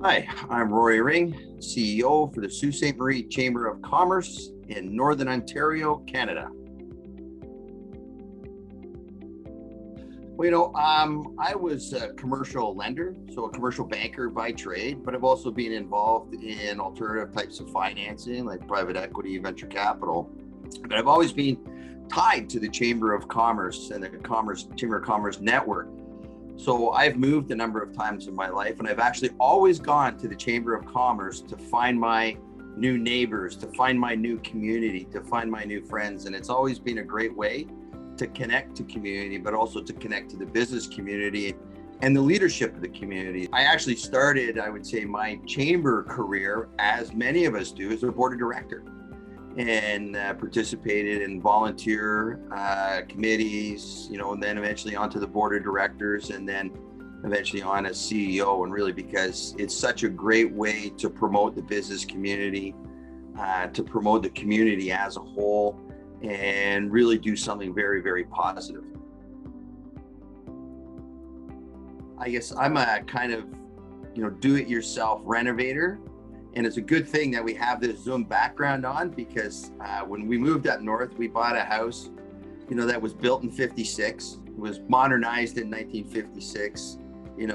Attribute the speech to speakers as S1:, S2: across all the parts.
S1: Hi, I'm Rory Ring, CEO for the Sault Ste. Marie Chamber of Commerce in Northern Ontario, Canada. I was a commercial lender, so a commercial banker by trade, but I've also been involved in alternative types of financing like private equity, venture capital. But I've always been tied to the Chamber of Commerce and the Chamber of Commerce network. So I've moved a number of times in my life, and I've actually always gone to the Chamber of Commerce to find my new neighbors, to find my new community, to find my new friends. And it's always been a great way to connect to community, but also to connect to the business community and the leadership of the community. I actually started, I would say, my chamber career, as many of us do, as a board of director, and participated in volunteer committees, and then eventually onto the board of directors, and then eventually on as CEO. And really, because it's such a great way to promote the business community, to promote the community as a whole, and really do something very, very positive. I guess I'm a kind of, do-it-yourself renovator. And it's a good thing that we have this Zoom background on, because when we moved up north, we bought a house, that was built in 56. It was modernized in 1956, and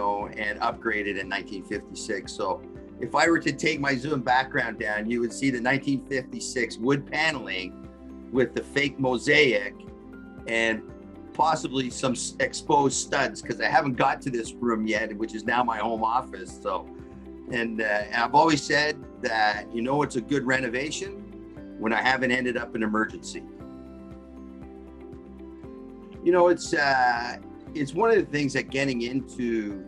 S1: upgraded in 1956. So if I were to take my Zoom background down, you would see the 1956 wood paneling with the fake mosaic and possibly some exposed studs, because I haven't got to this room yet, which is now my home office. So. And I've always said that, it's a good renovation when I haven't ended up in emergency. It's one of the things that getting into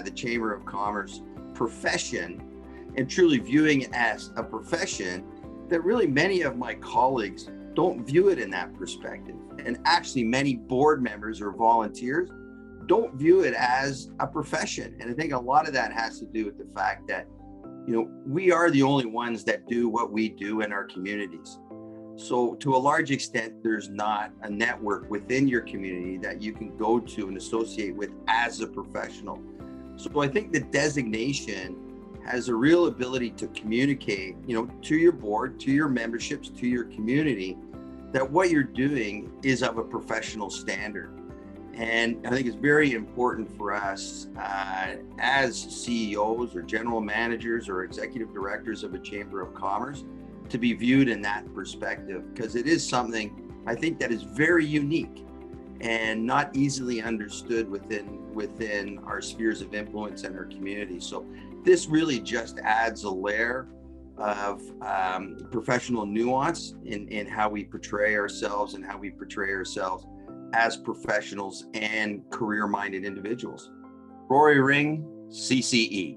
S1: the Chamber of Commerce profession and truly viewing it as a profession, that really many of my colleagues don't view it in that perspective. And actually many board members or volunteers don't view it as a profession. And I think a lot of that has to do with the fact that, we are the only ones that do what we do in our communities. So to a large extent, there's not a network within your community that you can go to and associate with as a professional. So I think the designation has a real ability to communicate, to your board, to your memberships, to your community, that what you're doing is of a professional standard. And I think it's very important for us as CEOs or general managers or executive directors of a Chamber of Commerce to be viewed in that perspective, because it is something I think that is very unique and not easily understood within our spheres of influence and our community. So this really just adds a layer of professional nuance in how we portray ourselves and how we portray ourselves as professionals and career-minded individuals. Rory Ring, CCE.